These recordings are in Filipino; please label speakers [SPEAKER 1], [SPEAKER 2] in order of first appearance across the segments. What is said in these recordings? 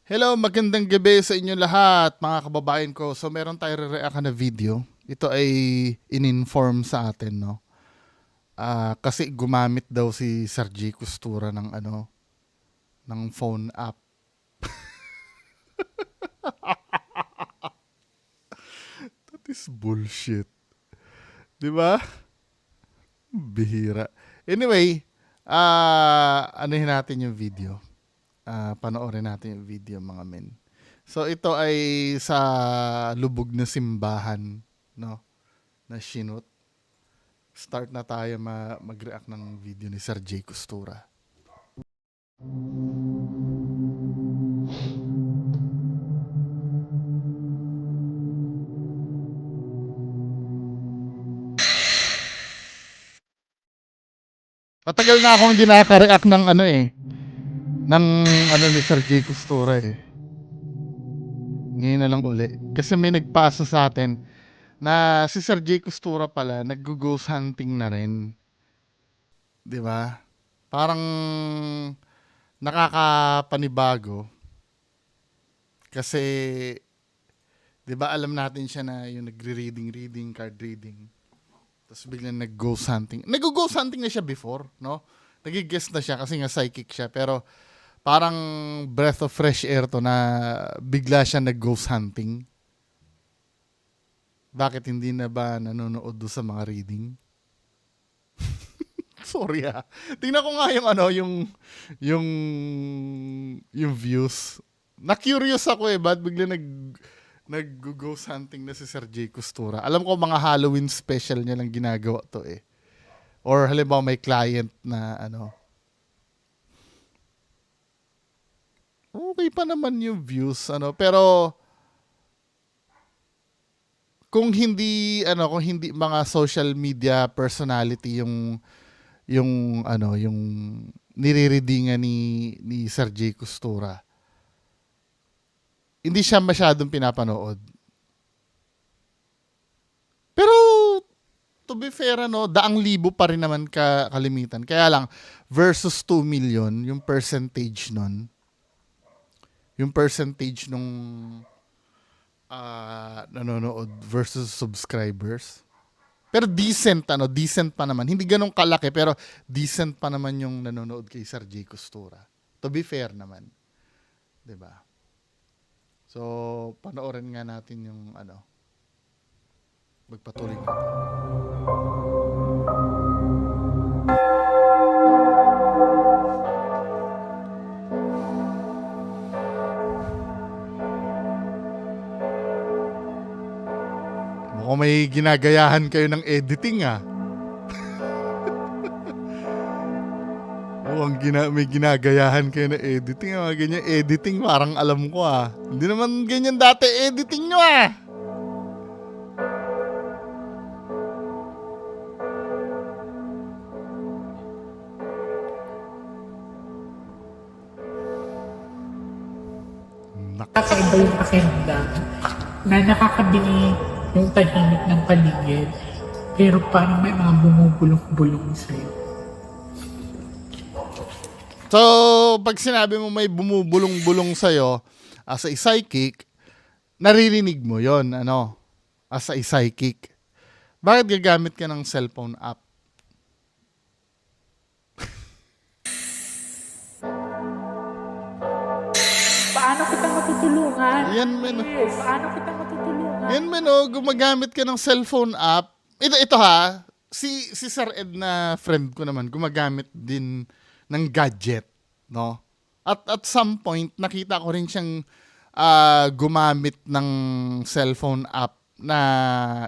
[SPEAKER 1] Hello, magandang gabi sa inyo lahat, mga kababayan ko. So meron tayo re-react na video. Ito ay in-inform sa atin, no? Kasi gumamit daw si Sir J. Costura ng ng phone app. That is bullshit. 'Di ba? Bihira. Anyway, anuhin natin yung video. Panoorin natin yung video, mga men. So ito ay sa lubog na simbahan, no? Na shinut. Start na tayo mag-react ng video ni Sir J. Costura. Matagal na akong hindi nakaka-react ng ng ni Sir J. Costura eh. Ngayon na lang uli. Kasi may nagpasa sa atin na si Sir J. Costura pala nag-ghost hunting na rin. 'Di ba? Parang nakakapanibago kasi 'di ba alam natin siya na yung nagre-reading, card reading. Tapos biglang nag-ghost hunting. Nag-ghost hunting na siya before, no? Nag-guess na siya kasi nga psychic siya. Pero parang breath of fresh air to na bigla siya nag-ghost hunting. Bakit hindi na ba nanonood do sa mga reading? Sorry ha. Tingnan ko nga yung yung views. Na-curious ako eh. Ba't bigla nag-ghost hunting na si Sir J. Costura? Alam ko mga Halloween special niya lang ginagawa to eh. Or halimbawa may client na okay pa naman yung views pero kung hindi mga social media personality yung nire-readingan ni Sir J. Costura, hindi siya masyadong pinapanood. Pero to be fair daang libo pa rin naman kalimitan. Kaya lang versus 2 million yung percentage nun. Yung percentage nung nanonood versus subscribers. Pero decent pa naman. Hindi ganun kalaki pero decent pa naman yung nanonood kay Sir J. Costura. To be fair naman. 'Di ba? So, panoorin nga natin yung magpatuloy nga tayo. Mukhang may ginagayahan kayo ng editing ah. May ginagayahan kayo ng editing. Mga ganyan editing parang alam ko ah. Hindi naman ganyan dati editing nyo ah.
[SPEAKER 2] Kakaiba yung pakiramdam na nakakabili yung tahimik ng paligid pero parang may mga bumubulong-bulong sa'yo.
[SPEAKER 1] So, pag sinabi mo may bumubulong-bulong sa'yo as a psychic, naririnig mo yon as a psychic. Bakit gagamit ka ng cellphone app?
[SPEAKER 2] Paano kita matutulungan?
[SPEAKER 1] Yan men.
[SPEAKER 2] Yes, paano kita matutulungan?
[SPEAKER 1] Yan men gumagamit ka ng cellphone app. Ito ha, si Sir Ed na friend ko naman gumagamit din ng gadget, no? At some point nakita ko rin siyang gumamit ng cellphone app na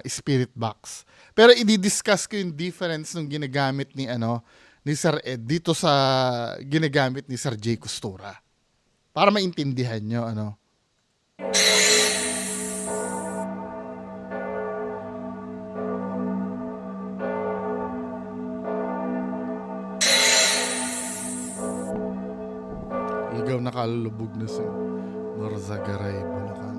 [SPEAKER 1] spirit box. Pero i-discuss ko yung difference ng ginagamit ni Sir Ed dito sa ginagamit ni Sir J. Costura. Para maintindihan nyo Ligaw na kalulubog na si Norzagaray, Bulacan.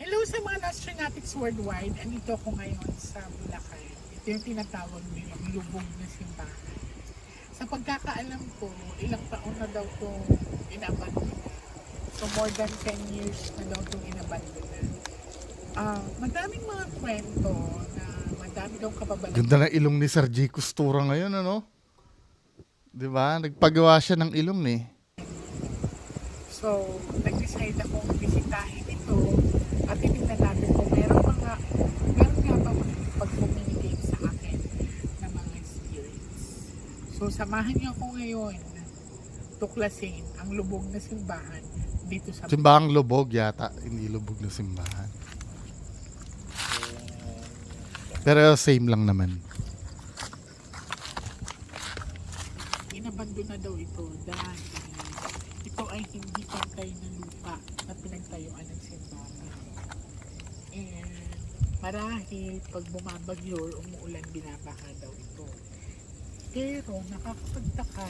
[SPEAKER 2] Hello sa mga Nostranautics worldwide. Andito ako ngayon sa Bulacan. Ito yung tinatawag nilang lubog na simbahan. Sa pagkakaalam ko, ilang taon na daw itong inabandonan. So more than 10 years na daw itong inabandonan. Madaming mga kwento na madami daw kababalaghan.
[SPEAKER 1] Ganda ng ilong ni Sir J. Costura ngayon, ano? Di ba? Nagpagawa siya ng ilong eh.
[SPEAKER 2] So, nag-decide akong bisitahin ito at tinignan natin kung meron nga ba pag-communicate sa akin ng mga spirits. So, samahan niyo ako ngayon tuklasin ang lubog na simbahan dito sa
[SPEAKER 1] Simbahang lubog yata, hindi lubog na simbahan. Pero same lang naman.
[SPEAKER 2] Inabando na daw ito dahil ito ay hindi pantay na lupa na pinagtayuan ng simbahan. And marahil pag bumabagyo or umuulan, binabaha daw ito. Pero nakakapagtaka,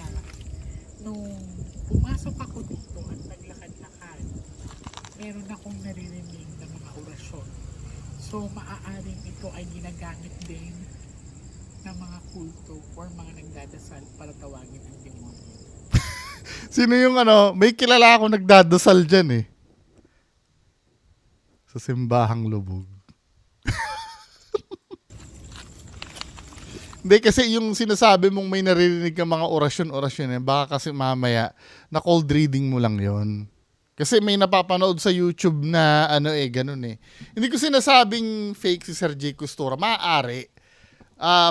[SPEAKER 2] nung pumasok ako dito at naglakad-lakad, meron akong naririnig na mga orasyon. So maaaring ito ay ginagamit din ng mga kulto or mga nagdadasal para tawagin ang demonyo.
[SPEAKER 1] Sino yung ano, may kilala ako nagdadasal dyan eh. Sa simbahang lubog. Hindi kasi yung sinasabi mong may naririnig kang mga orasyon eh, baka kasi mamaya na cold reading mo lang yon. Kasi may napapanood sa YouTube na ano eh, ganun eh. Hindi ko sinasabing fake si Sir J. Costura. Maaari.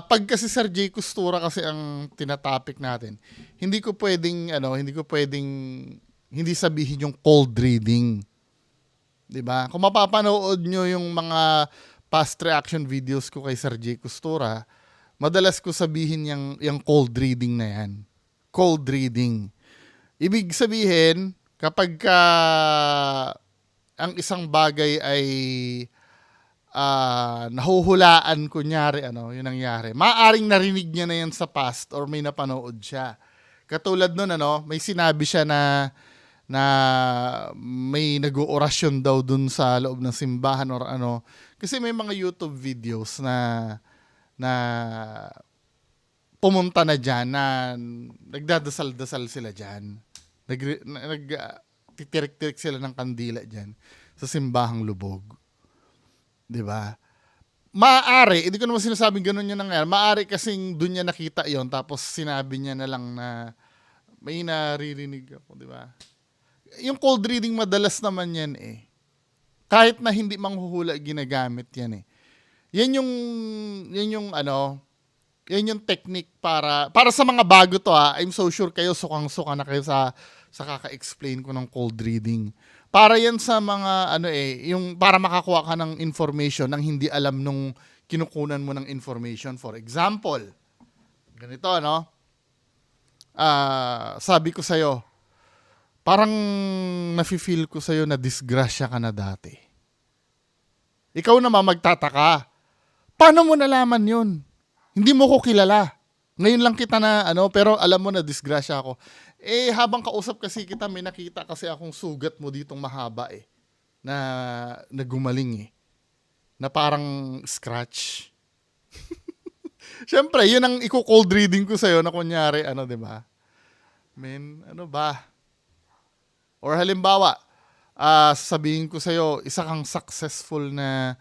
[SPEAKER 1] Pag kasi Sir J. Costura kasi ang tinatopic natin, hindi ko pwedeng hindi sabihin yung cold reading. 'Di ba? Kung mapapanood nyo yung mga past reaction videos ko kay Sir J. Costura, madalas ko sabihin yung cold reading na yan. Cold reading. Ibig sabihin, kapag ang isang bagay ay nahuhulaan, kunyari, yun nangyari. Maaring narinig niya na yan sa past or may napanood siya. Katulad nun, may sinabi siya na may nag-oorasyon daw dun sa loob ng simbahan or ano. Kasi may mga YouTube videos na pumunta na dyan, na nagdadasal-dasal sila dyan. Titirik-tirik sila ng kandila dyan sa simbahang lubog. 'Di ba? Maaari, hindi ko naman sinasabing ganun yun nangyari. Maaari kasing doon niya nakita yon tapos sinabi niya na lang na may naririnig ako, 'di ba? Yung cold reading madalas naman yan eh. Kahit na hindi manghuhula, ginagamit yan eh. Yan yung technique para sa mga bago to ha. I'm so sure kayo sukang-suka na kayo sa kaka-explain ko ng cold reading. Para yan sa mga yung para makakuha ka ng information nang hindi alam nung kinukunan mo ng information. For example, ganito sabi ko sa'yo, parang nafe-feel ko sa'yo na disgrasya ka na dati. Ikaw naman magtataka, paano mo nalaman yun? Hindi mo ko kilala. Ngayon lang kita na pero alam mo na disgrasya ako. Eh habang kausap kasi kita, may nakita kasi akong sugat mo ditong mahaba eh. Na gumaling eh. Na parang scratch. Siyempre, yun ang i-cold reading ko sa'yo na kunyari, 'di ba? Men, ano ba? Or halimbawa, sasabihin ko sa'yo, isa kang successful na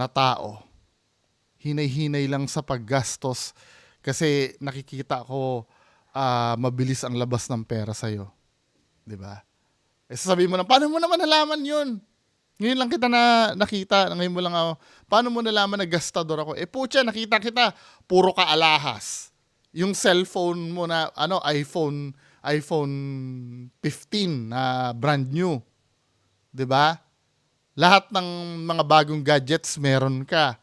[SPEAKER 1] tao. Hinay-hinay lang sa paggastos kasi nakikita ko mabilis ang labas ng pera sa'yo. 'Di ba? Eh sasabihin mo lang, paano mo naman nalaman yun? Ngayon lang kita na nakita, ngayon mo lang ako, paano mo nalaman na gastador ako? Eh putya, nakita kita, puro ka alahas. Yung cellphone mo na, iPhone 15 na brand new. 'Di ba? Lahat ng mga bagong gadgets meron ka.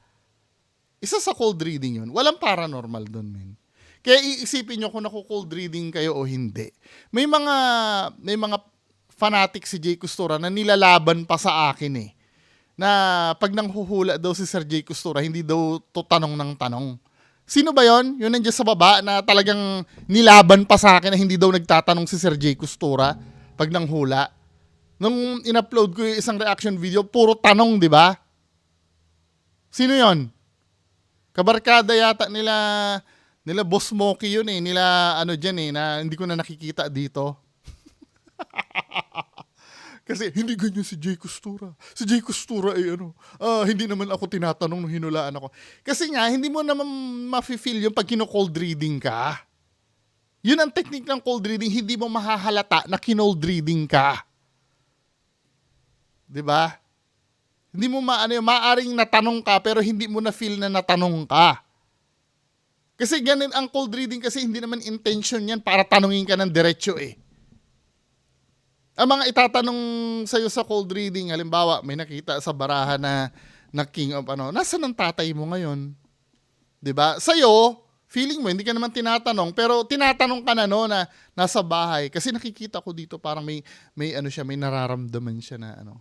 [SPEAKER 1] Isa sa cold reading yun. Walang paranormal doon, men. Kaya iisipin nyo kung naku-cold reading kayo o hindi. May mga fanatic si J. Costura na nilalaban pa sa akin eh. Na pag nanghuhula daw si Sir J. Costura, hindi daw to tanong ng tanong. Sino ba yon? Yun nandiyan sa baba na talagang nilaban pa sa akin na hindi daw nagtatanong si Sir J. Costura pag nanghula. Nung in-upload ko yung isang reaction video, puro tanong, di ba? Sino yon? Kabarkada yata nila Boss Moki yun eh. Nila dyan eh, na hindi ko na nakikita dito. Kasi hindi ganyan si Jay Costura. Si Jay Costura ay ano, hindi naman ako tinatanong nung hinulaan ako. Kasi nga, hindi mo naman mafe-feel yung pag kino-cold reading ka. Yun ang technique ng cold reading, hindi mo mahahalata na kinold reading ka. 'Di ba? Hindi mo maaring natanong ka pero hindi mo na feel na natanong ka. Kasi ganun ang cold reading kasi hindi naman intention yan para tanungin ka ng diretso eh. Ang mga itatanong sa'yo sa cold reading, halimbawa may nakita sa baraha na king of ano, nasaan ang tatay mo ngayon? 'Di ba? Sa'yo, feeling mo, hindi ka naman tinatanong, pero tinatanong ka na no na nasa bahay. Kasi nakikita ko dito parang may ano siya, may nararamdaman siya na ano.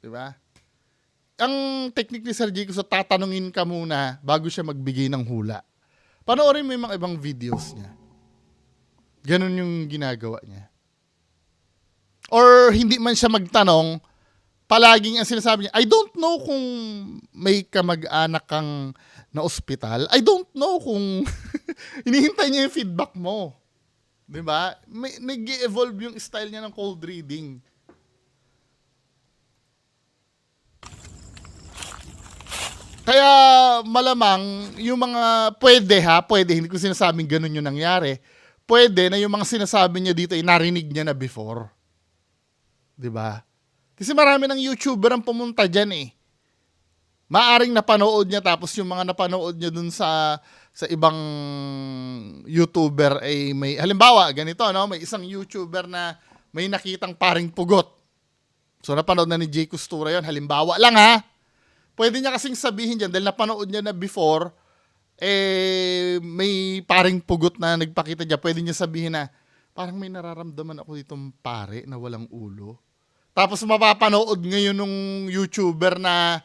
[SPEAKER 1] 'Di ba? Ang technique ni Sir Jay so tatanungin ka muna bago siya magbigay ng hula. Panoorin mo yung mga ibang videos niya. Ganun yung ginagawa niya. Or hindi man siya magtanong, palaging ang sinasabi niya, I don't know kung may kamag-anak kang na ospital. I don't know kung hinihintay niya yung feedback mo. 'Di ba? Nag-evolve yung style niya ng cold reading. Kaya malamang yung mga pwede, hindi ko sinasabing ganun yung nangyari. Pwede na yung mga sinasabi niya dito ay narinig niya na before. 'Di ba? Kasi marami ng YouTuber ang pumunta diyan eh. Maaring napanood niya tapos yung mga napanood niya dun sa ibang YouTuber ay may halimbawa ganito no, may isang YouTuber na may nakitang paring pugot. So napanood na ni Jay Costura 'yon, halimbawa lang ha. Pwede niya kasing sabihin diyan dahil napanood niya na before may paring pugot na nagpakita diyan. Pwede niya sabihin na parang may nararamdaman ako ditong pare na walang ulo. Tapos mapapanood ngayon nung YouTuber na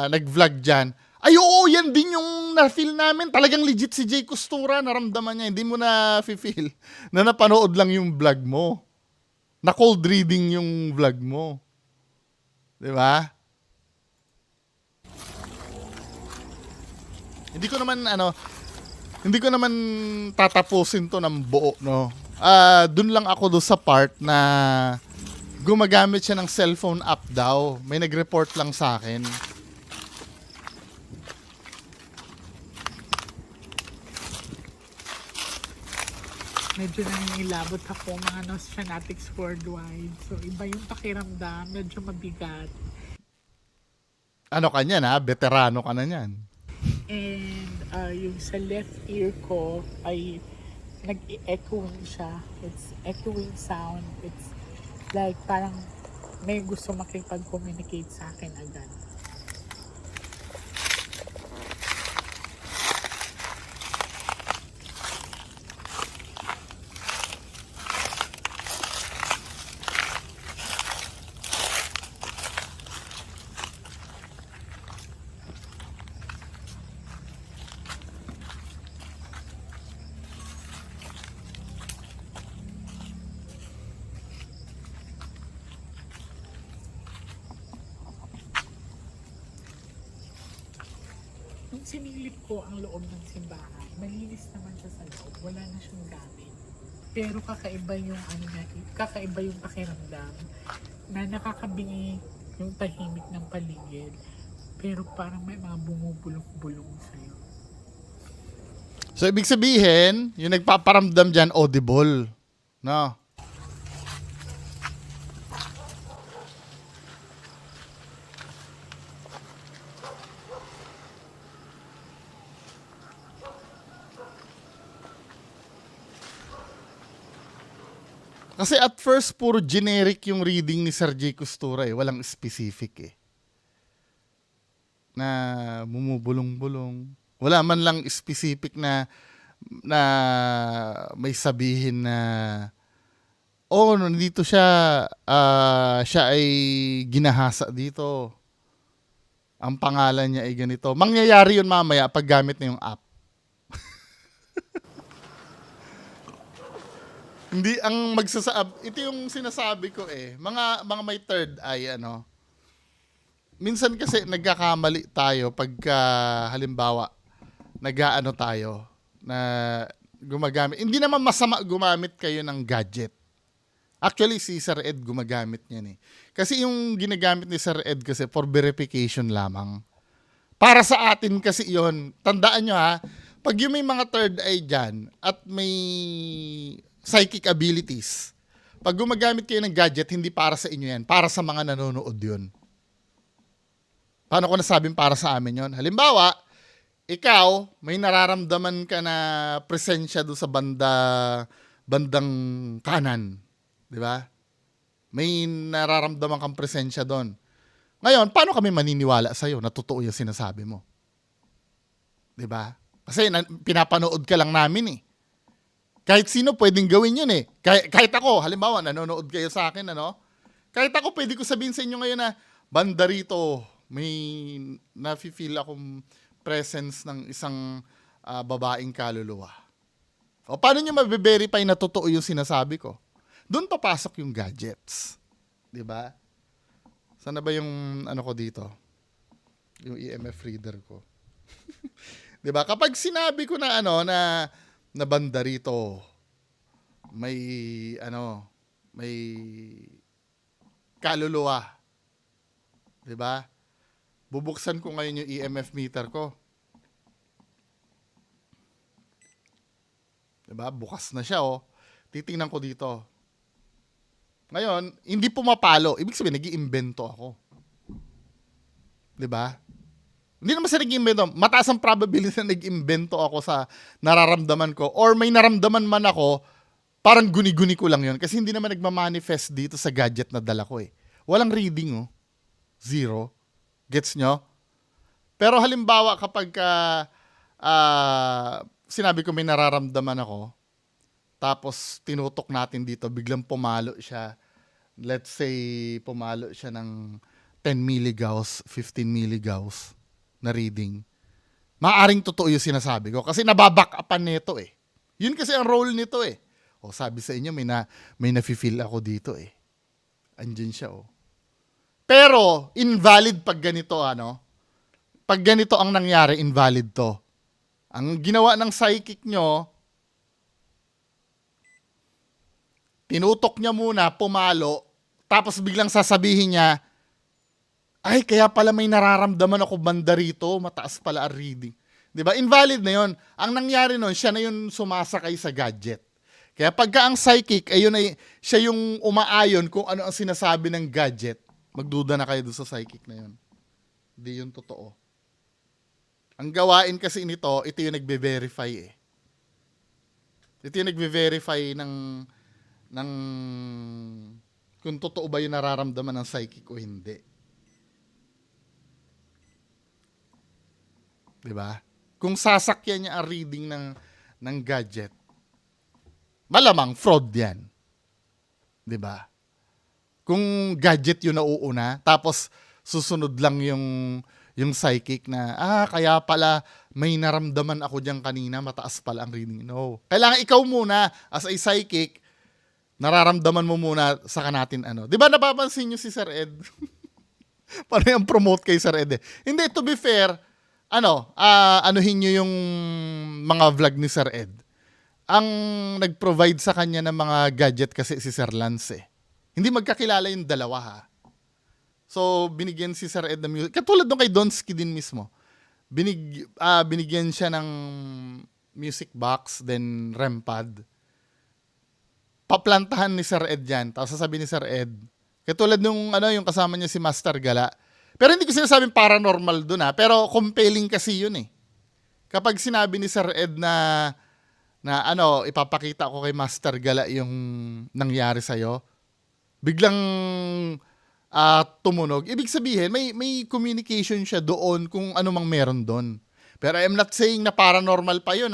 [SPEAKER 1] nag-vlog dyan. Ay oo, yan din yung na-feel namin. Talagang legit si Jay Costura, naramdaman niya. Hindi mo na feel na napanood lang yung vlog mo. Na cold reading yung vlog mo. 'Di ba? Hindi ko naman tatapusin to ng buo, no. Dun lang ako do sa part na gumagamit siya ng cellphone app daw. May nag-report lang sa akin.
[SPEAKER 2] Medyo nangingilabot ako mga Nostranautics worldwide. So iba yung pakiramdam, medyo mabigat.
[SPEAKER 1] Ano ka niyan ha? Veterano ka na niyan.
[SPEAKER 2] And yung sa left ear ko ay nag-echoing siya. It's echoing sound. It's like parang may gusto makipag-communicate sa akin agad. Nung sinilip ko ang loob ng simbahan, malinis naman siya sa loob. Wala na siyang gamit. Pero kakaiba yung kakaiba yung pakiramdam na nakakabingi yung tahimik ng paligid. Pero parang may mga bumubulong-bulong sa'yo.
[SPEAKER 1] So ibig sabihin, yung nagpaparamdam dyan audible. No? Kasi at first, puro generic yung reading ni Sir Jay Costura eh. Walang specific eh. Na bumubulong-bulong. Wala man lang specific na may sabihin na nandito siya, siya ay ginahasa dito. Ang pangalan niya ay ganito. Mangyayari yun mamaya pag gamit na yung app. Hindi ang ito yung sinasabi ko eh. Mga may third eye ano. Minsan kasi nagkakamali tayo pagka halimbawa nag-aano tayo na gumagamit. Hindi naman masama gumamit kayo ng gadget. Actually, si Sir Ed gumagamit niyan eh. Kasi yung ginagamit ni Sir Ed kasi for verification lamang. Para sa atin kasi yon, tandaan nyo ha, pag yung may mga third eye dyan at may psychic abilities, pag gumagamit kayo ng gadget, hindi para sa inyo yan. Para sa mga nanonood yun. Paano ko nasabing para sa amin yon? Halimbawa, ikaw, may nararamdaman ka na presensya doon sa bandang kanan. Di ba? May nararamdaman kang presensya doon. Ngayon, paano kami maniniwala sa'yo na totoo yung sinasabi mo? Di ba? Kasi pinapanood ka lang namin eh. Kahit sino pwedeng gawin yun eh. Kahit ako, halimbawa, nanonood kayo sa akin, ano? Kahit ako, pwede ko sabihin sa inyo ngayon na, banda rito, may nafe-feel akong presence ng isang babaeng kaluluwa. O paano nyo mabe-verify na totoo yung sinasabi ko? Doon papasok yung gadgets. Di ba? Sana ba yung ano ko dito? Yung EMF reader ko. 'Di ba? Kapag sinabi ko na na banda rito, may may kaluluwa. 'Di ba? Bubuksan ko ngayon yung EMF meter ko. 'Di ba? Bukas na siya oh. Titingnan ko dito. Ngayon, hindi pumapalo. Ibig sabihin, nag-iimbento ako. 'Di ba? Hindi naman sa nag-iimbento. Mataas ang probability na nag-iimbento ako sa nararamdaman ko. Or may naramdaman man ako, parang guni-guni ko lang yon. Kasi hindi naman nagmamanifest dito sa gadget na dala ko eh. Walang reading oh. Zero. Gets nyo? Pero halimbawa kapag sinabi ko may nararamdaman ako, tapos tinutok natin dito, biglang pumalo siya. Let's say, pumalo siya ng 10 milligauss, 15 milligauss na reading. Maaring totoo yung sinasabi ko kasi nababack upan nito eh. Yun kasi ang role nito eh. O sabi sa inyo, may nafe-feel ako dito eh. Andyan siya oh. Pero, invalid pag ganito Pag ganito ang nangyari, invalid to. Ang ginawa ng psychic nyo, tinutok niya muna, pumalo, tapos biglang sasabihin niya, ay, kaya pala may nararamdaman ako banda rito, mataas pala ang reading. 'Di ba? Invalid na 'yon. Ang nangyari noon, siya na yung sumasakay sa gadget. Kaya pagka ang psychic, ayun ay siya yung umaayon kung ano ang sinasabi ng gadget, magduda na kayo doon sa psychic na 'yon. Hindi yun totoo. Ang gawain kasi nito, ito yung nagbe-verify eh. Ito yung nagbe-verify ng kung totoo ba yung nararamdaman ng psychic o hindi. 'Di ba? Kung sasakyan niya ang reading ng gadget, malamang fraud 'yan. 'Di ba? Kung gadget yung nauuna, tapos susunod lang yung psychic na, kaya pala may naramdaman ako diyan kanina, mataas pala ang reading. No. Kailangan ikaw muna, as a psychic, nararamdaman mo muna sa natin Di ba napapansin nyo si Sir Ed? Paano yung promote kay Sir Ed eh? Hindi, to be fair, anuhin nyo yung mga vlog ni Sir Ed. Ang nag-provide sa kanya ng mga gadget kasi si Sir Lance eh. Hindi magkakilala yung dalawa ha. So, binigyan si Sir Ed ng music. Katulad nung kay Donsky din mismo. Binigyan siya ng music box, then REM pad. Paplantahan ni Sir Ed yan. Tapos sasabihin ni Sir Ed, katulad nung yung kasama niya si Master Gala. Pero hindi ko sinasabing paranormal dun pero compelling kasi yun eh. Kapag sinabi ni Sir Ed na ipapakita ko kay Master Gala yung nangyari sa'yo, biglang tumunog. Ibig sabihin, may communication siya doon kung ano mang meron doon. Pero I'm not saying na paranormal pa yun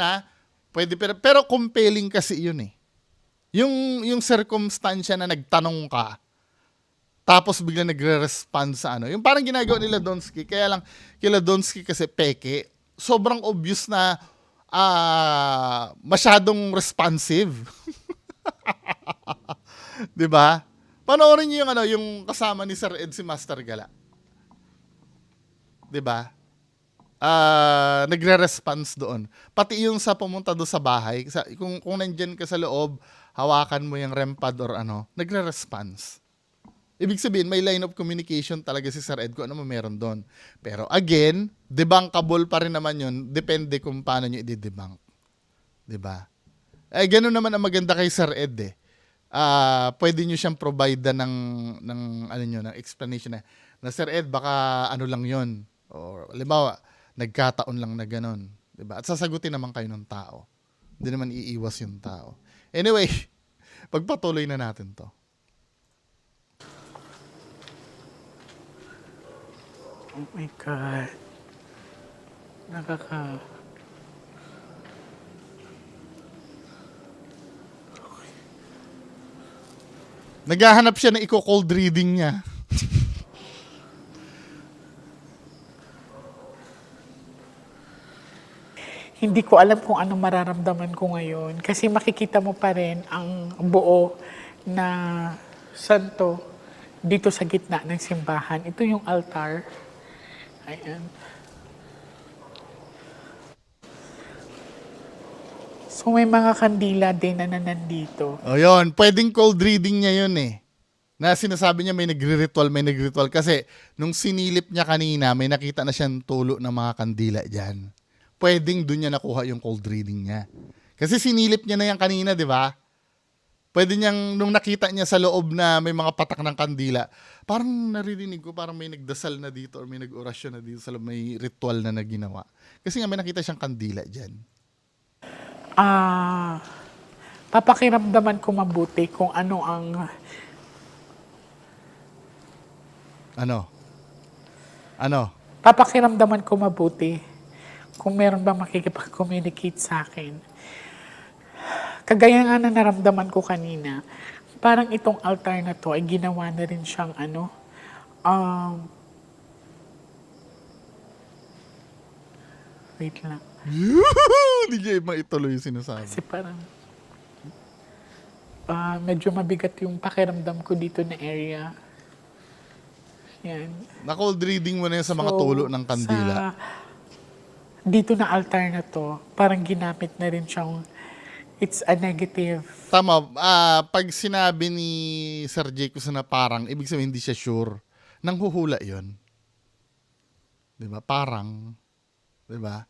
[SPEAKER 1] Pwede, pero compelling kasi yun eh. Yung circumstansya na nagtanong ka, tapos biglang nagre-respond sa yung parang ginagawa nila Donsky, kaya lang kila Donsky kasi peke, sobrang obvious na masyadong responsive. 'Di ba? Panoorin niyo yung kasama ni Sir Ed si Master Gala. 'Di ba? Nagre-response doon. Pati yung sa pumunta doon sa bahay, kung nandyan ka sa loob hawakan mo yung REM pad or ano, nagre-response. Ibig sabihin, may line of communication talaga si Sir Ed kung ano mo meron doon. Pero again, debunkable pa rin naman yun. Depende kung paano nyo i-debunk. Diba? Eh, ganun naman ang maganda kay Sir Ed eh. Pwede nyo siyang provide ng explanation na Sir Ed, baka ano lang yon. O, halimbawa, nagkataon lang na ganun. Diba? At sasagutin naman kayo ng tao. Hindi naman iiwas yung tao. Anyway, pagpatuloy na natin to.
[SPEAKER 2] Oh my God.
[SPEAKER 1] Naghahanap siya ng cold reading niya.
[SPEAKER 2] Hindi ko alam kung anong mararamdaman ko ngayon. Kasi makikita mo pa rin ang buo na santo dito sa gitna ng simbahan. Ito yung altar. Ayan. So may mga kandila din na nandito.
[SPEAKER 1] O yun, pwedeng cold reading niya yun eh. Na sinasabi niya may nagre-ritual. Kasi nung sinilip niya kanina, may nakita na siyang tulo ng mga kandila dyan. Pwedeng doon niya nakuha yung cold reading niya. Kasi sinilip niya na yan kanina, di ba? Pwede niyang, nung nakita niya sa loob na may mga patak ng kandila, parang naririnig ko, parang may nagdasal na dito or may nag-orasyon na dito sa loob, may ritual na naginawa. Kasi nga may nakita siyang kandila dyan.
[SPEAKER 2] Papakiramdaman ko mabuti kung ano ang
[SPEAKER 1] Ano?
[SPEAKER 2] papakiramdaman ko mabuti kung meron bang makikipag-communicate sa akin. Kagaya nga na naramdaman ko kanina, parang itong altar na to ay ginawa na rin siyang wait lang.
[SPEAKER 1] Hindi niya maituloy yung sinasabi.
[SPEAKER 2] Kasi parang medyo mabigat yung pakiramdam ko dito na area. Yan.
[SPEAKER 1] Na-cold reading mo na yun sa mga tulo ng kandila.
[SPEAKER 2] Dito na altar na to, parang ginamit na rin siyang it's a negative.
[SPEAKER 1] Tama. Pag sinabi ni Sir Jacobs na parang, ibig sabihin hindi siya sure. Nanghuhula yun. Diba? Parang. Diba?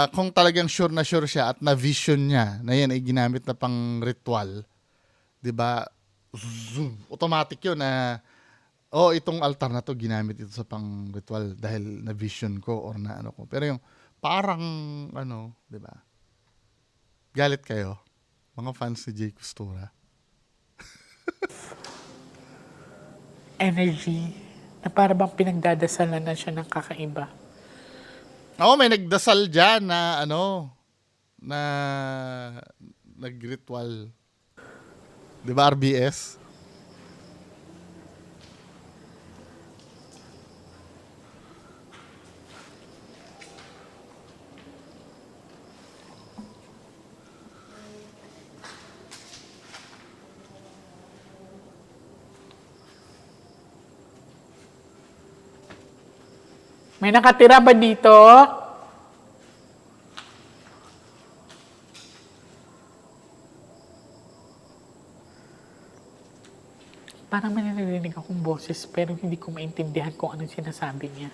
[SPEAKER 1] Kung talagang sure na sure siya at na-vision niya na yan ay ginamit na pang ritual, diba? Zoom. Automatic yun na itong altar na to ginamit ito sa pang ritual dahil na vision ko or na ano ko. Pero yung parang di ba? Galit kayo, mga fans ni Jay Costura.
[SPEAKER 2] Energy na para bang pinagdadasalan na siya ng kakaiba.
[SPEAKER 1] Oo, may nagdasal dyan na na nag-ritual. Di ba, RBS?
[SPEAKER 2] May nakatira ba dito? Parang may narinig akong boses pero hindi ko maintindihan kung anong sinasabi niya.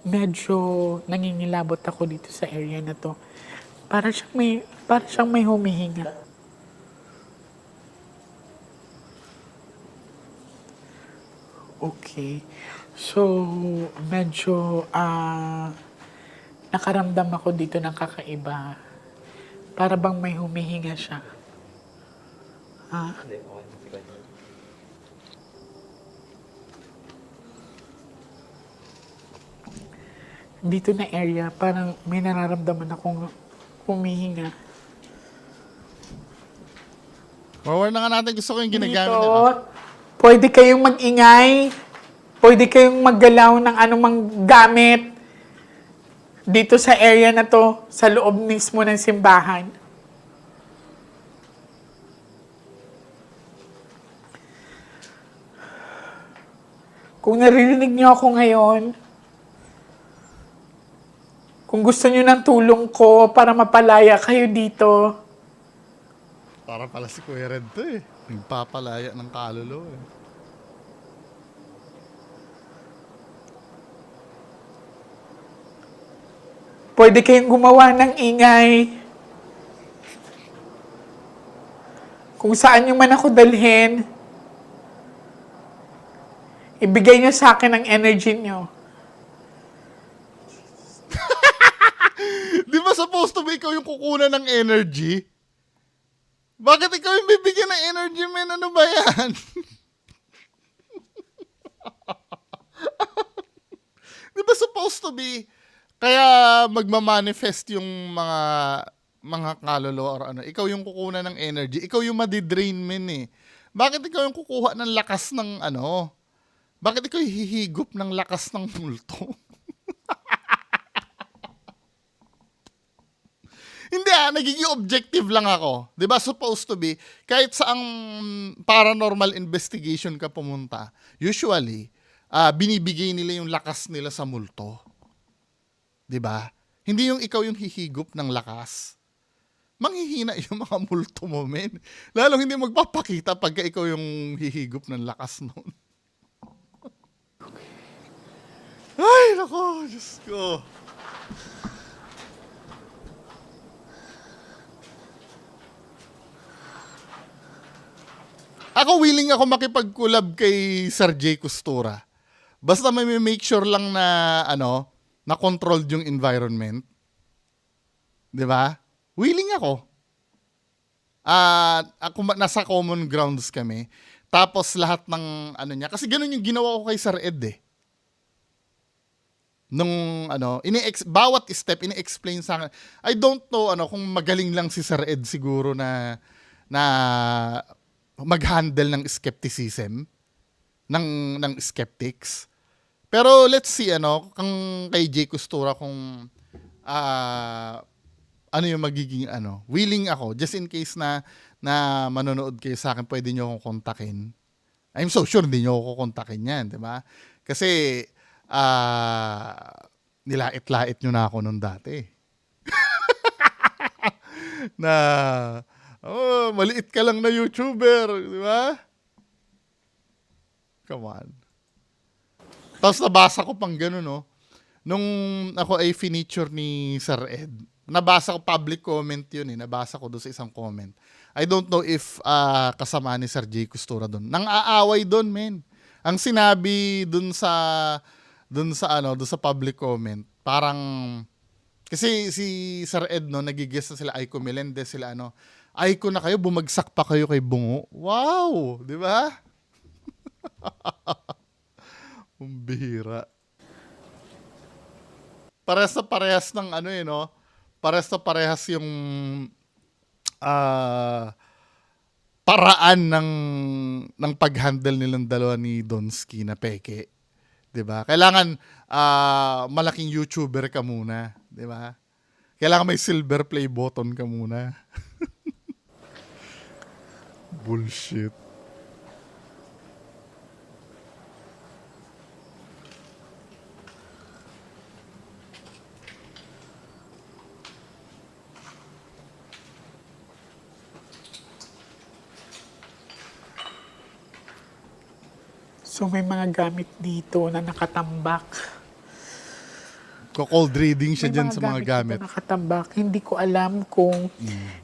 [SPEAKER 2] Medyo nangingilabot ako dito sa area na to. Para siyang may humihinga. Okay. So, medyo nakaramdam ako dito ng kakaiba. Para bang may humihinga siya. Dito na area, parang may nararamdaman akong humihinga.
[SPEAKER 1] Forward na nga natin. Gusto ko yung ginagamit
[SPEAKER 2] Dito,
[SPEAKER 1] niya.
[SPEAKER 2] pwede kayong mag-ingay. Pwede kayong maggalaw ng anumang gamit. Dito sa area na to, sa loob mismo ng simbahan. Kung naririnig niyo ako ngayon, Kung gusto nyo ng tulong ko para mapalaya kayo dito,
[SPEAKER 1] Para pala si Kuya Red to eh. Nagpapalaya ng kaluluwa eh.
[SPEAKER 2] pwede kayong gumawa ng ingay. Kung saan nyo man ako dalhin, ibigay nyo sa akin ang energy nyo.
[SPEAKER 1] Di ba supposed to be ikaw yung kukunan ng energy? Bakit ikaw yung bibigyan ng energy, man? Ano ba yan? Di ba supposed to be? Kaya magmamanifest yung mga kaluluwa or ano. Ikaw yung kukunan ng energy. Ikaw yung madidrain, man eh. Bakit ikaw yung kukuha ng lakas ng ano? Bakit ikaw yung hihigop ng lakas ng multo? Hindi nagiging objective lang ako. 'Di ba supposed to be, kahit sa ang paranormal investigation ka pumunta, usually, binibigay nila yung lakas nila sa multo. 'Di ba? Hindi yung ikaw yung hihigop ng lakas. Manghihina yung mga multo mo, men. Lalong hindi magpapakita pagka ikaw yung hihigop ng lakas noon. Ay, nako, Diyos ko. Ako willing ako makipag-collab kay Sir J. Costura. Basta may make sure lang na na controlled yung environment. 'Di ba? Willing ako. Ako nasa common grounds kami. Tapos lahat ng niya kasi ganoon yung ginawa ko kay Sir Ed eh. Nung bawat step ini-explain sa akin. I don't know kung magaling lang si Sir Ed siguro na mag-handle ng skepticism ng skeptics. Pero let's see kung kay J. Costura kung ano yung magiging willing ako just in case na manonood kayo sa akin, pwede niyo akong kontakin. I'm so sure hindi niyo ako kontakin yan, 'di ba? Kasi nilait-lait niyo na ako nung dati. Na maliit ka lang na YouTuber, di ba? Come on. Tapos nabasa ko pang gano'n, no? Nung ako ay finiture ni Sir Ed, nabasa ko public comment yun eh. Nabasa ko doon sa isang comment. I don't know if kasama ni Sir J. Costura doon. Nang aaway doon, men. Ang sinabi doon sa public comment, parang kasi si Sir Ed nagigess na sila Aiko Melendez, sila Aiko na kayo, bumagsak pa kayo kay Bungo. Wow, 'di ba? Bihira. Parehas na parehas ng Parehas na parehas yung paraan ng pag-handle nilang dalawa ni Donsky na peke. 'Di ba? Kailangan malaking YouTuber ka muna, 'di ba? Kailangan may silver play button ka muna. Bullshit.
[SPEAKER 2] So may mga gamit dito na nakatambak.
[SPEAKER 1] Cold reading siya
[SPEAKER 2] May
[SPEAKER 1] dyan sa mga gamit.
[SPEAKER 2] dito nakatambak. Hindi ko alam kung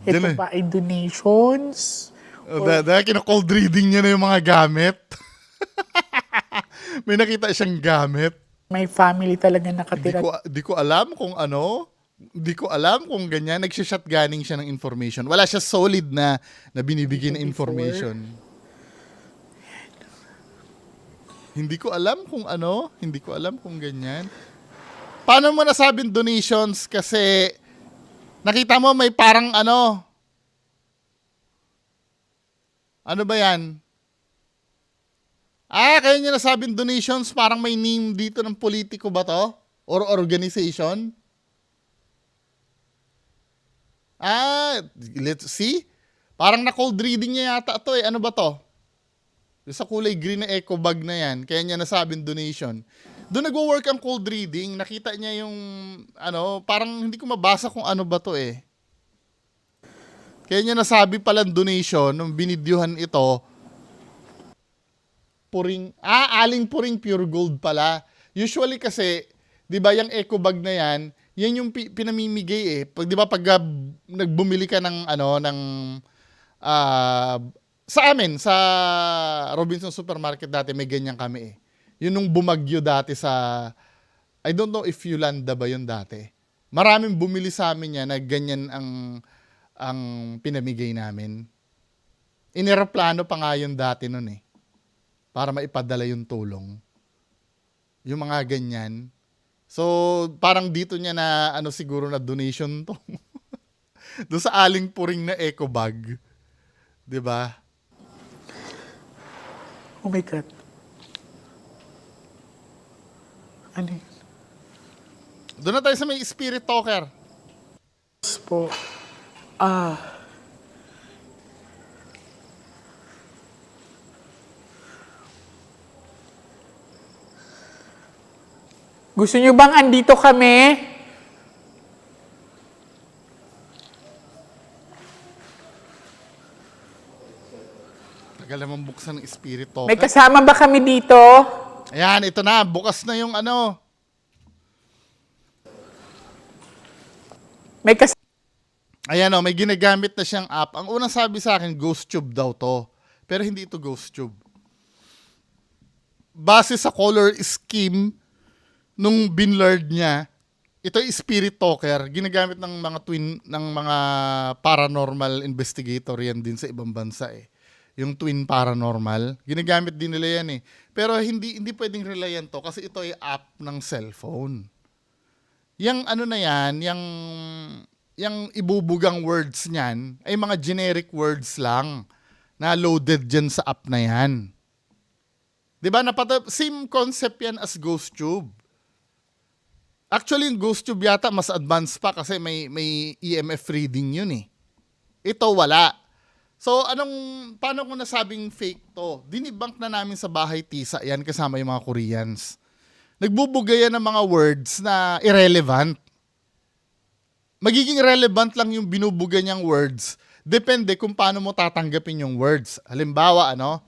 [SPEAKER 2] ito
[SPEAKER 1] Dyan eh.
[SPEAKER 2] ba ay donations.
[SPEAKER 1] Dahil kina-cold reading niya na yung mga gamit. May nakita siyang gamit.
[SPEAKER 2] May family talaga nakatira.
[SPEAKER 1] Di ko alam kung Di ko alam kung ganyan. Nagsishotgunning siya ng information. Wala siya solid na binibigay na information. Hindi ko alam kung Hindi ko alam kung ganyan. Paano mo nasabing donations? Kasi nakita mo may parang ano ba yan? Kaya niya nasabing donations, parang may name dito ng politiko ba to? Or organization? Let's see. Parang na-cold reading niya yata to eh. Ano ba to? Sa kulay green na eco bag na yan. Kaya niya nasabing donation. Doon nagwo-work ang cold reading. Nakita niya yung, parang hindi ko mabasa kung ano ba to eh. Kaya niya nasabi palang donation nung binidyuhan ito, aling puring pure gold pala. Usually kasi, di ba yung eco bag na yan yung pinamimigay eh. Pag, di ba pag nagbumili ka ng, sa amin, sa Robinson Supermarket dati, may ganyan kami eh. Yun nung bumagyo dati sa, I don't know if Yolanda ba yun dati. Maraming bumili sa amin yan na ganyan ang pinamigay namin. Inireplano pa nga yun dati nun eh. Para maipadala yung tulong. Yung mga ganyan. So, parang dito niya na, siguro na donation to. Doon sa aling puring na eco bag. 'Di ba?
[SPEAKER 2] Oh my God. Ano yun?
[SPEAKER 1] Doon na tayo sa may spirit talker.
[SPEAKER 2] Po. Gusto nyo bang andito kami?
[SPEAKER 1] Tagal naman buksan ng spirit talker.
[SPEAKER 2] May kasama ba kami dito?
[SPEAKER 1] Ayan, ito na. Bukas na yung
[SPEAKER 2] May kasama.
[SPEAKER 1] Ayan o, may ginagamit na siyang app. Ang unang sabi sa akin, GhostTube daw to. Pero hindi ito GhostTube. Base sa color scheme nung binlurred niya, ito ay spirit talker. Ginagamit ng mga ng mga paranormal investigator yan din sa ibang bansa eh. Yung twin paranormal. Ginagamit din nila yan eh. Pero hindi pwedeng relyan to kasi ito ay app ng cellphone. Yang na yan, yung ibubugang words niyan ay mga generic words lang na loaded dyan sa app na yan. Diba? Same concept yan as GhostTube. Actually, yung GhostTube yata mas advanced pa kasi may EMF reading yun eh. Ito wala. So, paano ko nasabing fake to? Dinibunk na namin sa bahay tisa yan kasama yung mga Koreans. Nagbubugayan ng mga words na irrelevant. Magiging relevant lang yung binubuga niyang words. Depende kung paano mo tatanggapin yung words. Halimbawa, ano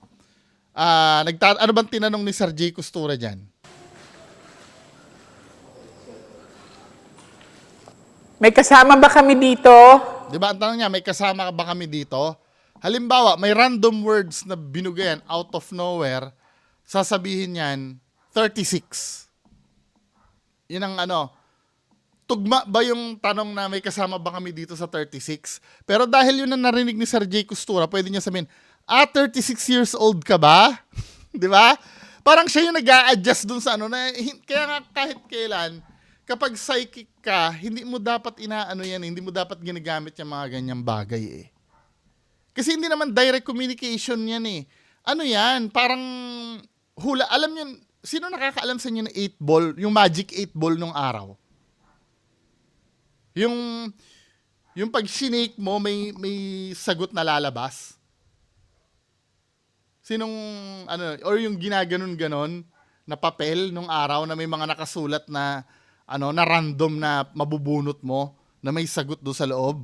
[SPEAKER 1] bang tinanong ni Sir J. Costura dyan?
[SPEAKER 2] May kasama ba kami dito?
[SPEAKER 1] Diba, ang tanong niya, may kasama ba kami dito? Halimbawa, may random words na binugayan out of nowhere, sasabihin niyan, 36. Yun ang tugma ba yung tanong na may kasama ba kami dito sa 36? Pero dahil yun ang narinig ni Sir J. Costura, pwede niya sabihin, 36 years old ka ba? Di ba? Parang siya yung nag-a-adjust dun sa kaya nga kahit kailan, kapag psychic ka, hindi mo dapat hindi mo dapat ginagamit yung mga ganyang bagay eh. Kasi hindi naman direct communication yan eh. Yan? Parang hula. Alam nyo, sino nakakaalam sa inyo ng 8 ball, yung magic 8 ball nung araw? Yung pag sinake mo, may sagot na lalabas. Sinong, or yung ginaganon-ganon na papel nung araw na may mga nakasulat na, na random na mabubunot mo, na may sagot do sa loob.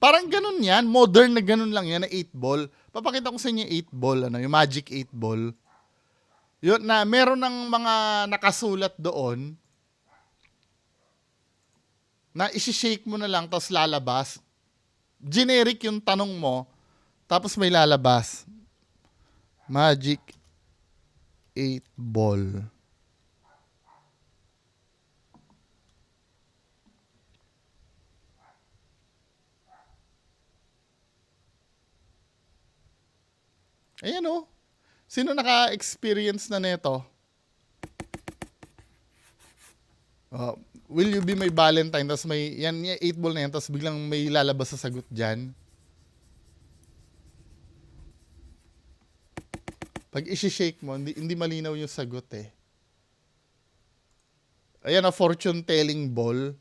[SPEAKER 1] Parang ganun yan. Modern na ganun lang yan na 8 ball. Papakita ko sa inyo yung 8 ball, yung magic 8 ball. Yun na, meron ng mga nakasulat doon na isi-shake mo na lang tapos lalabas. Generic yung tanong mo, tapos may lalabas. Magic 8 ball. Ayan o. Sino naka-experience na nito? Will you be my Valentine? Tapos may, 8 ball na yan, tapos biglang may lalabas sa sagot dyan. Pag isi-shake mo, hindi malinaw yung sagot eh. Ayan na, fortune telling ball.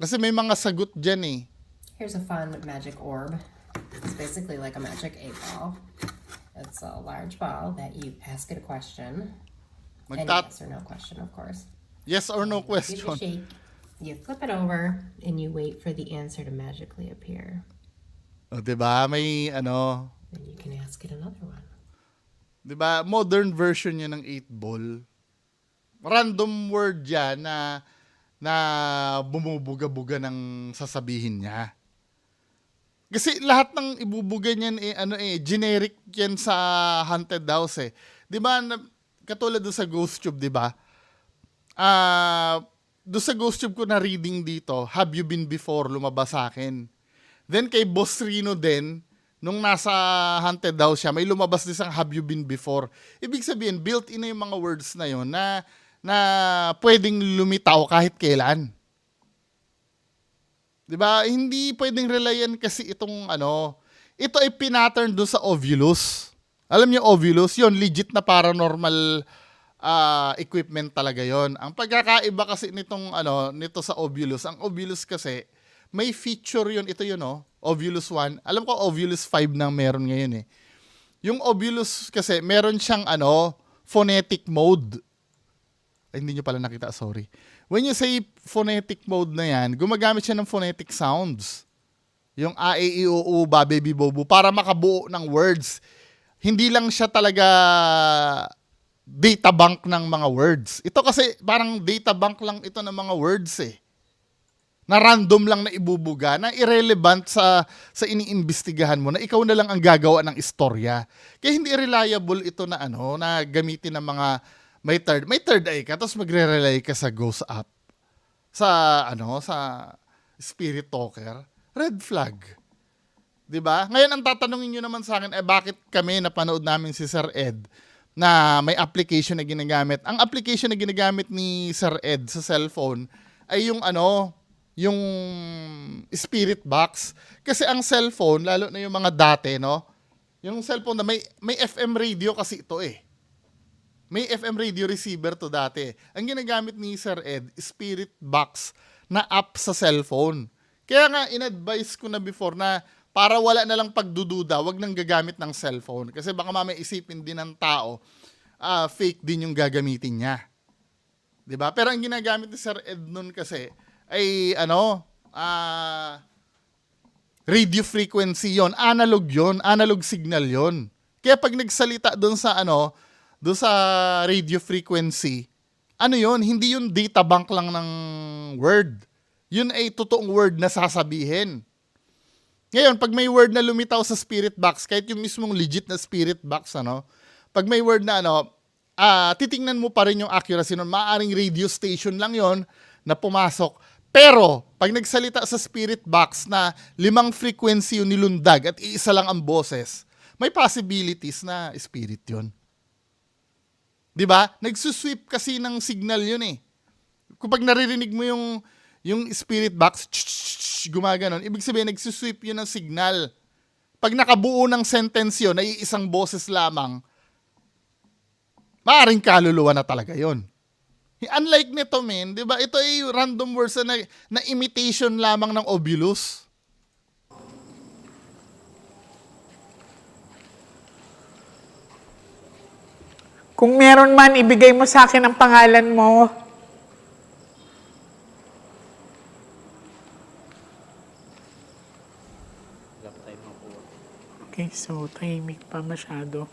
[SPEAKER 1] Kasi may mga sagot dyan eh.
[SPEAKER 3] Here's a fun magic orb. It's basically like a magic 8 ball. It's a large ball that you ask it a question. Any
[SPEAKER 1] Magtat
[SPEAKER 3] yes or no question, of course.
[SPEAKER 1] yes or no
[SPEAKER 3] Give it a
[SPEAKER 1] question.
[SPEAKER 3] shake. You flip it over and you wait for the answer to magically appear.
[SPEAKER 1] O, 'di ba? May ano,
[SPEAKER 3] Then you can ask it another one.
[SPEAKER 1] 'di ba? Modern version 'yan ng 8 ball. Random word 'yan na bumubuga-buga ng sasabihin niya. Kasi lahat ng ibubuga niyan generic 'yan sa haunted house eh. 'Di ba? Katulad doon sa Ghost Tube, 'di ba? Doon sa Ghost Tube ko na reading dito, Have You Been Before, lumabas sa akin. Then kay Boss Rino din, nung nasa haunted house siya, may lumabas din sang Have You Been Before. Ibig sabihin, built-in na yung mga words na yon na pwedeng lumitaw kahit kailan. 'Di ba? Hindi pwedeng relyan kasi itong ito ay pinattern doon sa Ovilus. Alam niyo Ovilus, yon legit na paranormal equipment talaga yon. Ang pagkakaiba kasi nito sa Ovilus, ang Ovilus kasi may feature yon, ito yun Ovilus 1. Alam ko Ovilus 5 nang meron ngayon eh. Yung Ovilus kasi meron siyang phonetic mode. Ay, hindi nyo pala nakita, sorry. When you say phonetic mode na yan, gumagamit siya ng phonetic sounds. Yung a, e, i, o, u, ba, baby, bobo, para makabuo ng words. Hindi lang siya talaga data bank ng mga words. Ito kasi parang data bank lang ito ng mga words eh. Na random lang na ibubuga, na irrelevant sa iniimbestigahan mo, na ikaw na lang ang gagawa ng istorya. Kaya hindi reliable ito na na gamitin ng mga may third eye ka, tapos magre-rely ka sa ghost app. Sa spirit talker. Red flag. 'Di ba? Ngayon ang tatanungin niyo naman sa akin, bakit kami napanood namin si Sir Ed na may application na ginagamit. Ang application na ginagamit ni Sir Ed sa cellphone ay yung yung spirit box. Kasi ang cellphone, lalo na yung mga dati, yung cellphone na may FM radio kasi ito eh. May FM radio receiver to dati. Ang ginagamit ni Sir Ed, spirit box na app sa cellphone. Kaya nga, in-advise ko na before na para wala na lang pagdududa, wag nang gagamit ng cellphone. Kasi baka mamaya isipin din ng tao, fake din yung gagamitin niya. 'Di ba? Pero ang ginagamit ni Sir Ed nun kasi ay radio frequency yon, analog signal yon. Kaya pag nagsalita doon sa radio frequency, yon, hindi yun data bank lang ng word. Yun ay totoong word na sasabihin. Ngayon, pag may word na lumitaw sa spirit box, kahit yung mismong legit na spirit box, pag may word na titingnan mo pa rin yung accuracy nun. Maaring radio station lang yon na pumasok. Pero, pag nagsalita sa spirit box na 5 frequency yung nilundag at iisa lang ang boses, may possibilities na spirit yun. 'Di ba? Nagsusweep kasi ng signal yun eh. Kapag naririnig mo yung spirit box, gumaganon, ibig sabihin nagsusweep yun ng signal. Pag nakabuo ng sentence yun, ay isang boses lamang, maaaring kaluluwa na talaga yun. Unlike nito, men, di ba? Ito ay random words na imitation lamang ng Ovilus.
[SPEAKER 2] Kung meron man, ibigay mo sa akin ang pangalan mo. Okay, so tahimik pa masyado.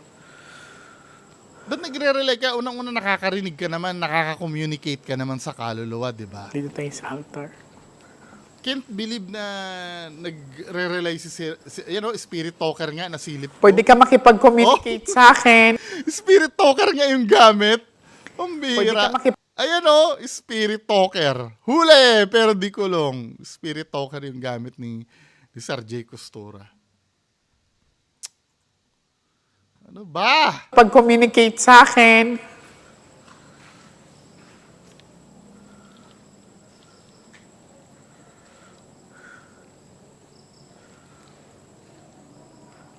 [SPEAKER 1] Ba't nagre-relay ka? Unang-una nakakarinig ka naman, nakaka-communicate ka naman sa kaluluwa, di ba?
[SPEAKER 2] Dito tayo sa altar.
[SPEAKER 1] Can't believe na nagre-relay si spirit talker nga, nasilip ko.
[SPEAKER 2] Pwede ka makipag-communicate sa akin.
[SPEAKER 1] Spirit talker nga yung gamit. Ang
[SPEAKER 2] Pwede
[SPEAKER 1] bihira.
[SPEAKER 2] ka
[SPEAKER 1] Ayan spirit talker. Huli, pero di kulong. Spirit talker yung gamit ni Sir J. Costura. Ano ba?
[SPEAKER 2] Pag-communicate sa akin.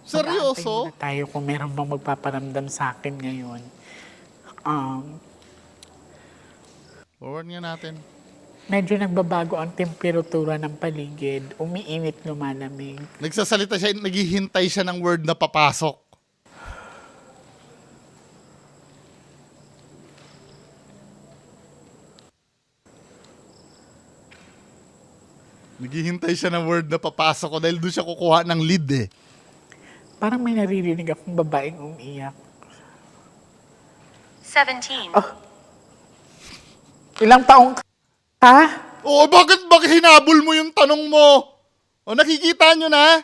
[SPEAKER 1] Seryoso?
[SPEAKER 2] Mag-aantay muna tayo kung meron bang magpaparamdam sa akin ngayon.
[SPEAKER 1] Forward nga natin.
[SPEAKER 2] Medyo nagbabago ang temperatura ng paligid. Umiinit, lumalamig.
[SPEAKER 1] Nagsasalita siya, naghihintay siya ng word na papasok. Naghihintay siya ng word na papasok ko dahil doon siya kukuha ng lead eh.
[SPEAKER 2] Parang may naririnig akong babaeng umiiyak.
[SPEAKER 3] 17.
[SPEAKER 2] Ilang taong ka?
[SPEAKER 1] Oo, bakit hinabol mo yung tanong mo? O nakikita nyo na?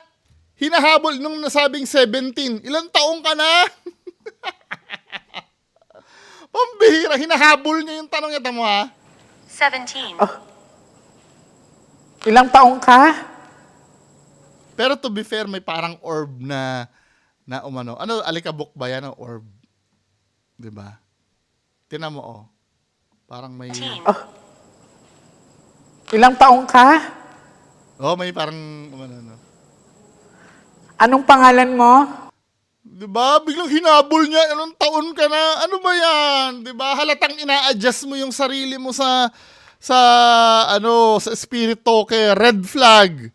[SPEAKER 1] Hinahabol nung nasabing 17. Ilang taong ka na? Pambihira, hinahabol niya yung tanong niya, tamo ha?
[SPEAKER 3] 17.
[SPEAKER 2] Ilang taong ka?
[SPEAKER 1] Pero to be fair, may parang orb na umano. Ano, alikabok ba yan o orb? Diba? Tinan mo, oh. Parang may...
[SPEAKER 3] 18.
[SPEAKER 2] Ilang taong ka?
[SPEAKER 1] Oh, may parang... Umano, no?
[SPEAKER 2] Anong pangalan mo?
[SPEAKER 1] Diba? Biglang hinabol niya. Anong taon ka na? Ano ba yan? Diba? Halatang ina-adjust mo yung sarili mo sa spirit token. Red flag.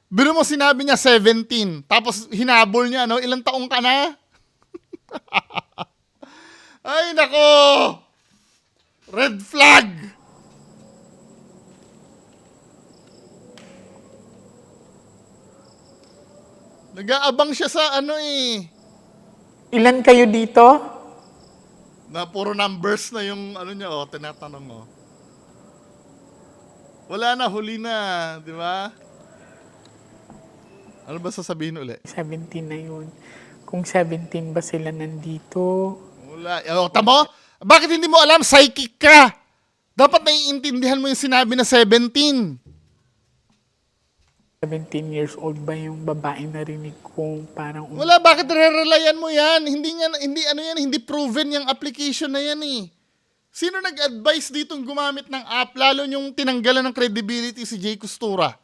[SPEAKER 1] Biro mo sinabi niya 17. Tapos hinabol niya, ano? Ilang taong ka na? Ay, nako! Red flag! Nag-aabang siya sa ano eh.
[SPEAKER 2] Ilan kayo dito?
[SPEAKER 1] Na puro numbers na yung ano niya, oh, tinatanong mo. Wala na, huli na, di ba? Ano ba sasabihin uli?
[SPEAKER 2] 17 na yun. Kung 17 ba sila nandito?
[SPEAKER 1] Wala. Oh, tamo? Bakit hindi mo alam? Psychic ka! Dapat naiintindihan mo yung sinabi na 17.
[SPEAKER 2] 17 years old ba yung babaeng narinig kong parang...
[SPEAKER 1] Wala, bakit re-relayan mo yan? Hindi proven yung application na yan eh. Sino nag-advise ditong gumamit ng app, lalo yung tinanggalan ng credibility si Jay Costura?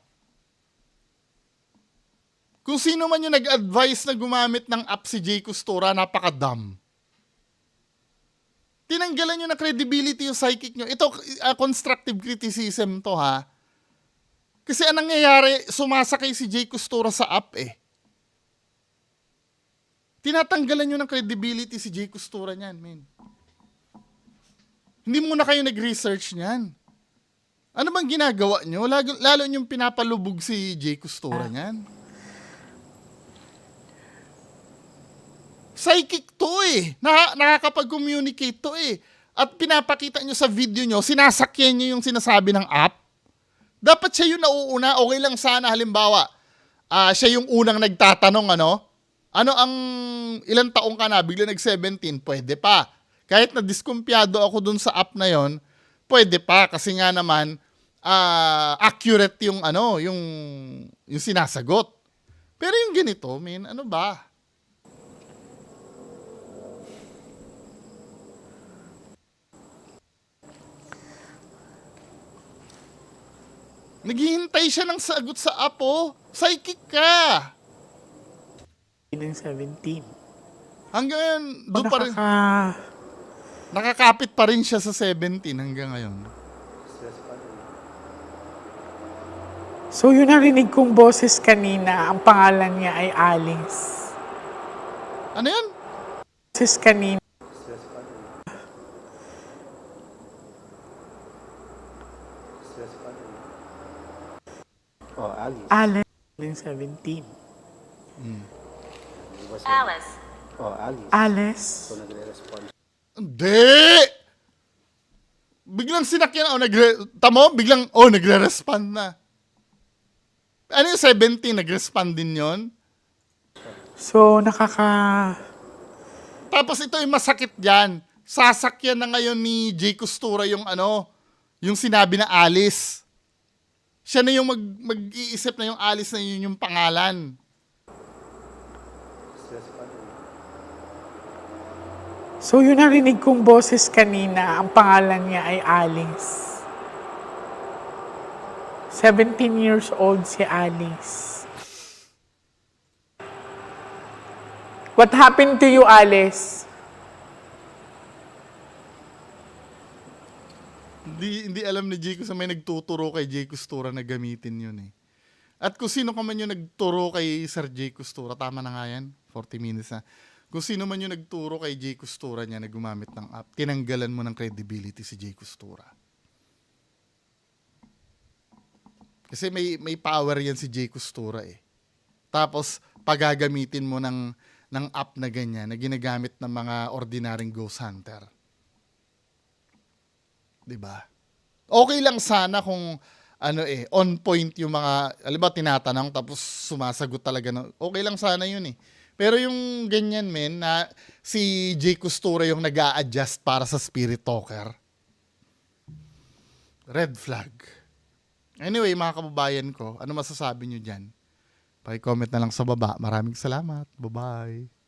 [SPEAKER 1] Kung sino man yung nag-advise na gumamit ng app si Jay Costura, napaka-dumb. Tinanggalan nyo ng credibility yung psychic nyo. Ito, constructive criticism to ha. Kasi anong nangyayari, sumasakay si Jay Costura sa app eh. Tinatanggalan nyo ng credibility si Jay Costura niyan, men. Hindi muna kayo nag-research niyan. Ano bang ginagawa nyo? Lalo nyong pinapalubog si Jay Costura niyan. Psychic to eh. Nakakapag-communicate to eh. At pinapakita nyo sa video nyo, sinasakyan nyo yung sinasabi ng app. Dapat siya yung nauuna. Okay lang sana halimbawa, siya yung unang nagtatanong ano ang ilang taong ka na, bigla nag-17, pwede pa. Kahit na diskumpiyado ako dun sa app na yon, pwede pa kasi nga naman accurate yung yung sinasagot. Pero yung ganito, man, ano ba? Naghihintay siya ng sagot sa app, oh. Psychic ka.
[SPEAKER 2] ng 17.
[SPEAKER 1] Hanggang ngayon, doon pa rin.
[SPEAKER 2] Nakaka...
[SPEAKER 1] Nakakapit pa rin siya sa 17 hanggang ngayon.
[SPEAKER 2] So yung narinig kong boses kanina, ang pangalan niya ay Alice.
[SPEAKER 1] Ano yan?
[SPEAKER 2] Boses kanina.
[SPEAKER 4] Oh, Alice.
[SPEAKER 2] Alice. ng 17.
[SPEAKER 3] Alice.
[SPEAKER 4] Oh, Alice.
[SPEAKER 2] Alice.
[SPEAKER 4] So, nagre-respond.
[SPEAKER 1] Hindi! Biglang sinakyan, nagre-respond na. Ano yung 17, nag-respond din yon?
[SPEAKER 2] So,
[SPEAKER 1] Tapos ito yung masakit dyan. Sasakyan na ngayon ni Jay Costura yung yung sinabi na Alice. Siya na yung mag-iisip na yung Alice na yun yung pangalan.
[SPEAKER 2] So yung narinig kong boses kanina, ang pangalan niya ay Alice. 17 years old si Alice. What happened to you, Alice?
[SPEAKER 1] Hindi alam ni Jay sa may nagtuturo kay Jay Costura na gamitin yun eh. At kung sino ka man yung nagturo kay Sir Jay Costura, tama na nga yan, 40 minutes na. Kung sino man yung nagturo kay Jay Costura niya na gumamit ng app, tinanggalan mo ng credibility si Jay Costura. Kasi may power yan si Jay Costura eh. Tapos, paggagamitin mo ng app na ganyan, na ginagamit ng mga ordinaryong ghost hunter. 'Di ba? Okay lang sana kung on point yung mga, alam ba, tinatanong tapos sumasagot talaga. Okay lang sana yun eh. Pero yung ganyan, men, na si Jay Costura yung nag-a-adjust para sa spirit talker. Red flag. Anyway, mga kababayan ko, ano masasabi nyo dyan? Paki-comment na lang sa baba. Maraming salamat. Bye-bye.